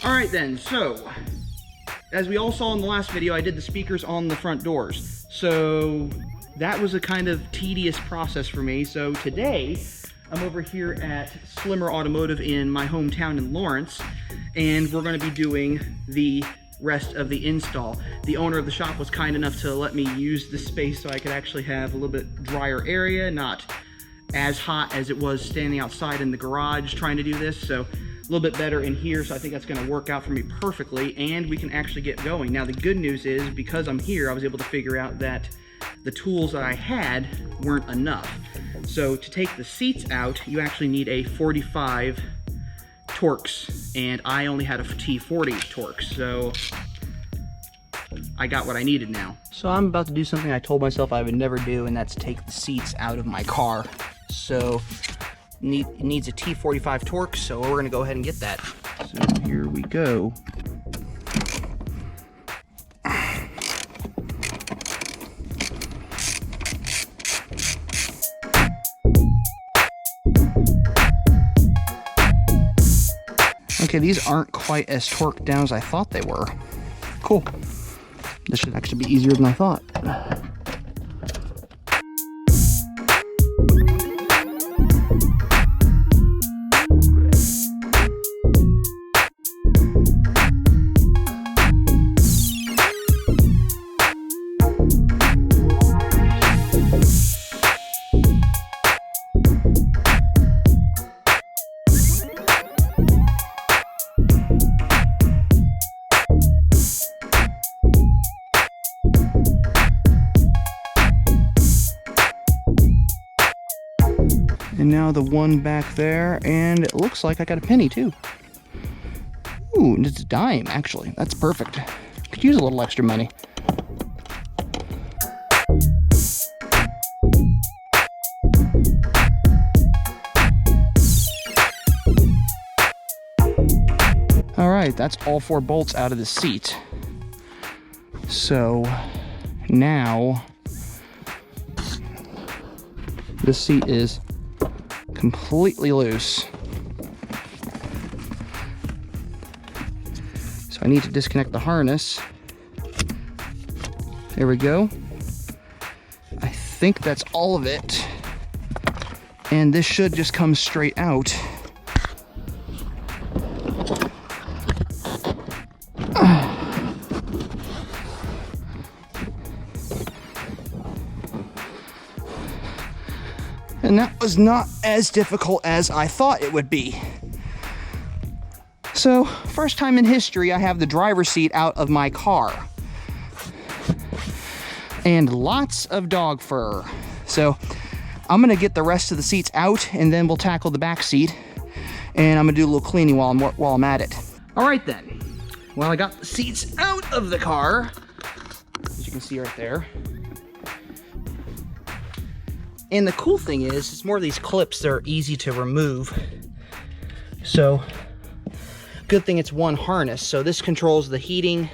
All right then, so as we all saw in the last video, I did the speakers on the front doors. So that was a kind of tedious process for me. So today, I'm over here at Slimmer Automotive in my hometown in Lawrence, and we're gonna be doing the rest of the install. The owner of the shop was kind enough to let me use the space so I could actually have a little bit drier area, not as hot as it was standing outside in the garage trying to do this. So a little bit better in here, so I think that's gonna work out for me perfectly, and we can actually get going. Now the good news is, because I'm here, I was able to figure out that the tools that I had weren't enough. So to take the seats out, you actually need a 45 Torx, and I only had a T40 Torx, so I got what I needed now. So I'm about to do something I told myself I would never do, and that's take the seats out of my car. So it needs a T45 Torx, so we're gonna go ahead and get that. So here we go. Okay, these aren't quite as torqued down as I thought they were. Cool. This should actually be easier than I thought. And now the one back there, and it looks like I got a penny too. Ooh, and it's a dime, actually. That's perfect. Could use a little extra money. All right, that's all 4 bolts out of the seat. So now the seat is completely loose. So I need to disconnect the harness. There we go. I think that's all of it. And this should just come straight out. And that was not as difficult as I thought it would be. So, first time in history I have the driver's seat out of my car. And lots of dog fur. So, I'm gonna get the rest of the seats out, and then we'll tackle the back seat. And I'm gonna do a little cleaning while I'm at it. All right then. Well, I got the seats out of the car, as you can see right there. And the cool thing is, it's more of these clips that are easy to remove. So, good thing it's one harness. So this controls the heating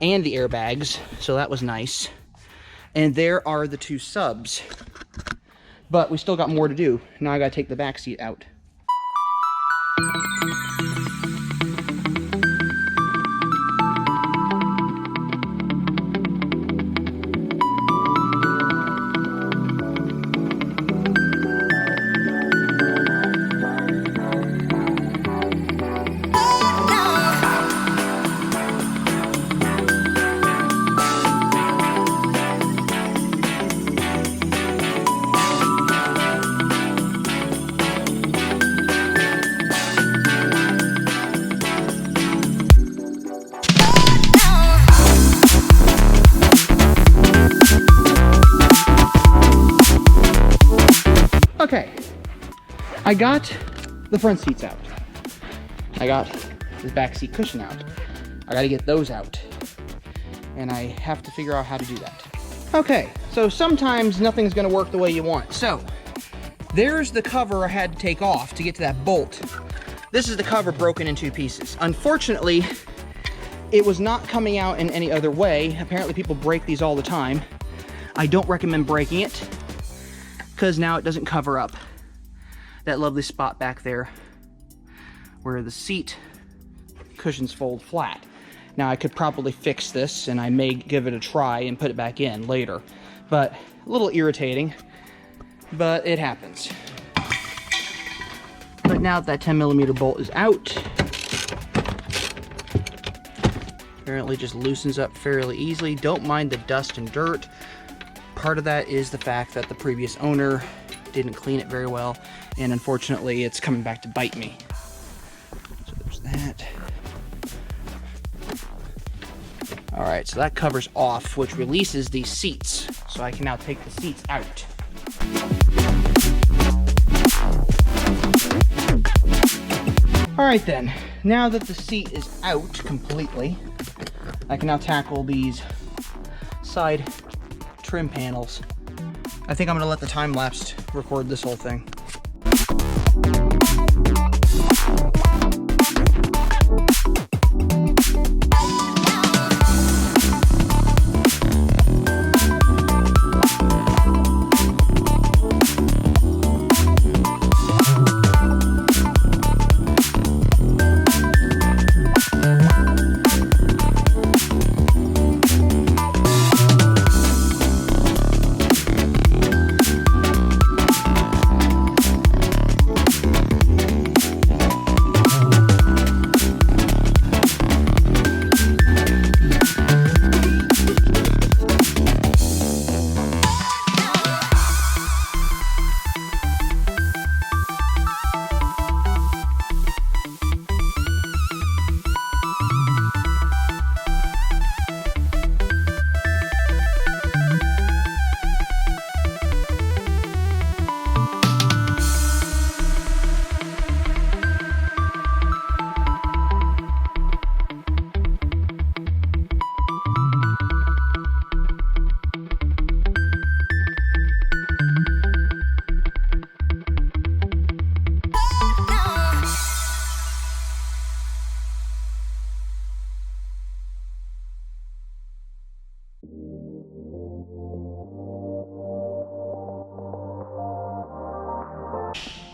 and the airbags. So that was nice. And there are the 2 subs. But we still got more to do. Now I gotta take the back seat out. Okay, I got the front seats out. I got the back seat cushion out. I gotta get those out. And I have to figure out how to do that. Okay, so sometimes nothing's gonna work the way you want. So, there's the cover I had to take off to get to that bolt. This is the cover broken in 2 pieces. Unfortunately, it was not coming out in any other way. Apparently people break these all the time. I don't recommend breaking it, because now it doesn't cover up that lovely spot back there where the seat cushions fold flat. Now I could probably fix this, and I may give it a try and put it back in later, but a little irritating, but it happens. But now that 10mm bolt is out, apparently just loosens up fairly easily. Don't mind the dust and dirt. Part of that is the fact that the previous owner didn't clean it very well, and unfortunately it's coming back to bite me. So there's that. All right, so that covers off, which releases these seats. So I can now take the seats out. All right then, now that the seat is out completely, I can now tackle these side trim panels. I think I'm gonna let the time-lapse record this whole thing.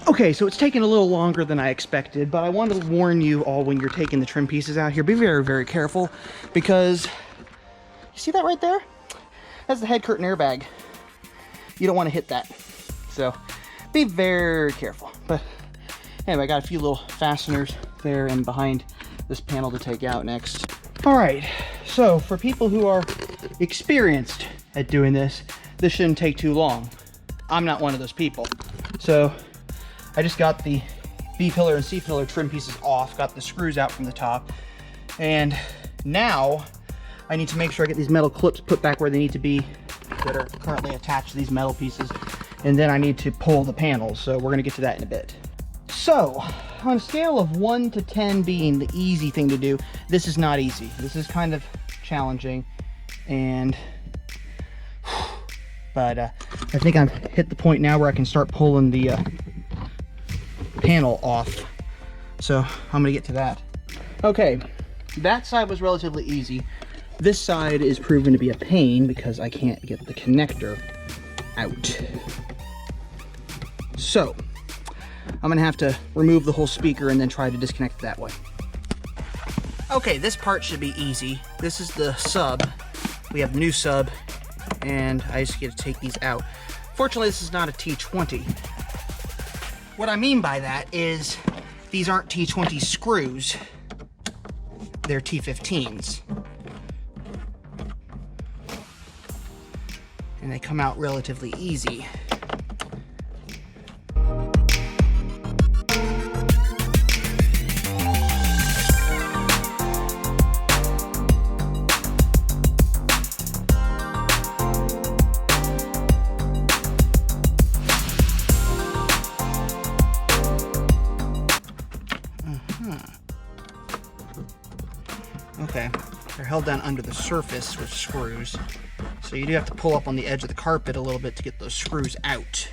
Okay, so it's taken a little longer than I expected, but I wanted to warn you all when you're taking the trim pieces out here, be very, very careful, because you see that right there? That's the head curtain airbag. You don't want to hit that. So be very careful. But anyway, I got a few little fasteners there and behind this panel to take out next. All right, so for people who are experienced at doing this, this shouldn't take too long. I'm not one of those people. So I just got the B-pillar and C-pillar trim pieces off, got the screws out from the top, and now I need to make sure I get these metal clips put back where they need to be that are currently attached to these metal pieces, and then I need to pull the panels, so we're gonna get to that in a bit. So, on a scale of 1 to 10 being the easy thing to do, this is not easy. This is kind of challenging, and but I think I've hit the point now where I can start pulling the panel off. So I'm gonna get to that. Okay, that side was relatively easy. This side is proven to be a pain because I can't get the connector out. So I'm gonna have to remove the whole speaker and then try to disconnect it that way. Okay, this part should be easy. This is the sub. We have the new sub, and I just get to take these out. Fortunately, this is not a T20. What I mean by that is these aren't T20 screws, they're T15s. And they come out relatively easy. Okay, they're held down under the surface with screws, so you do have to pull up on the edge of the carpet a little bit to get those screws out.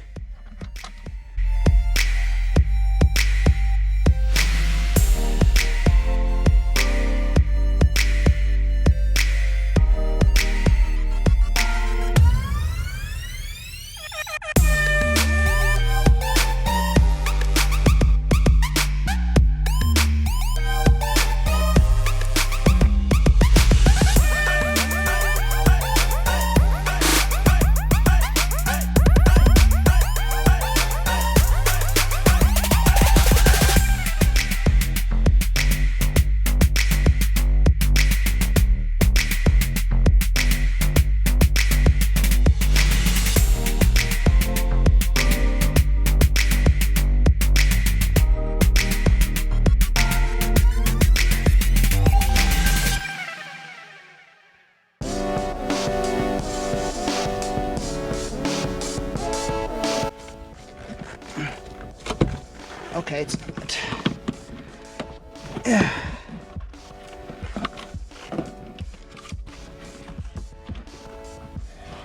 Okay, it's not.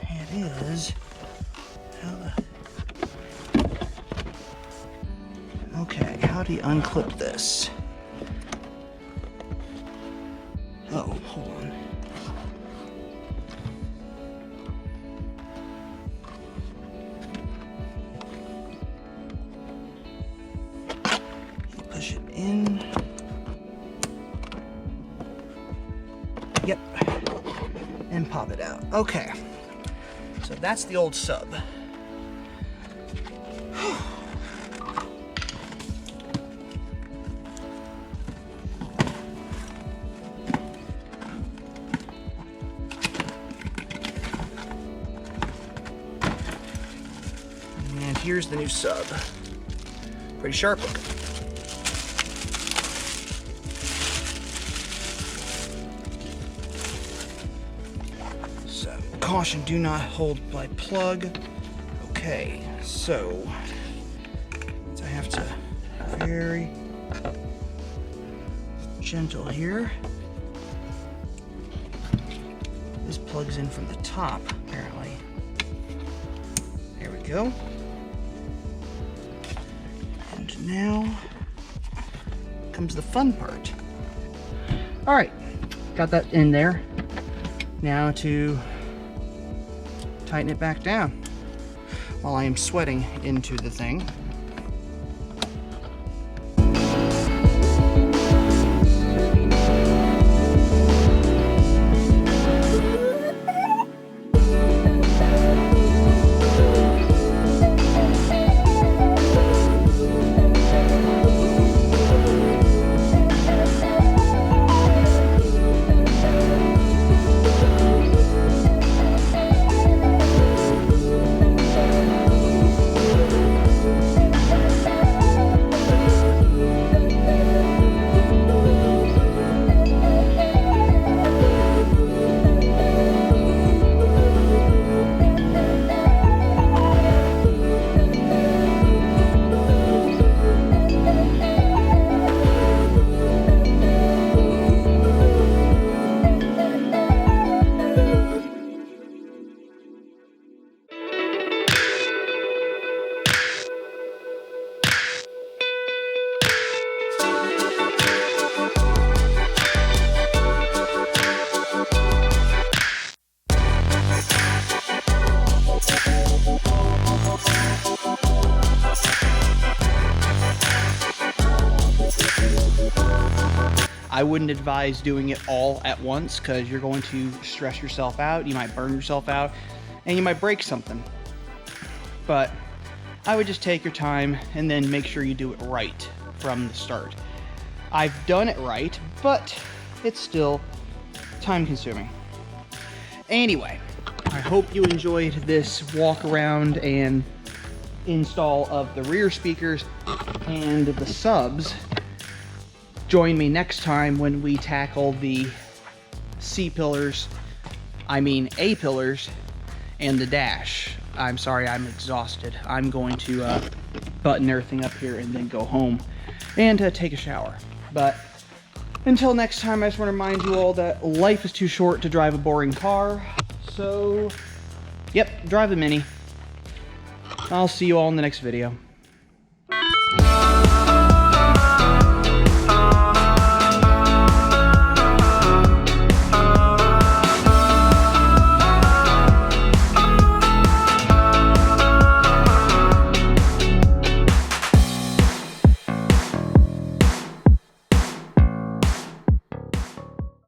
It is. Okay, how do you unclip this? Oh, hold on. Push it in. Yep. And pop it out. Okay. So that's the old sub. And here's the new sub. Pretty sharp looking. So, caution, do not hold by plug. Okay, so I have to very gentle here. This plugs in from the top, apparently. There we go. And now comes the fun part. All right, got that in there. Now to tighten it back down while I am sweating into the thing. I wouldn't advise doing it all at once because you're going to stress yourself out, you might burn yourself out, and you might break something. But I would just take your time and then make sure you do it right from the start. I've done it right, but it's still time consuming. Anyway, I hope you enjoyed this walk around and install of the rear speakers and the subs. Join me next time when we tackle the A-pillars and the dash. I'm sorry, I'm exhausted. I'm going to button everything up here and then go home and take a shower. But until next time, I just want to remind you all that life is too short to drive a boring car. So, yep, drive the Mini. I'll see you all in the next video.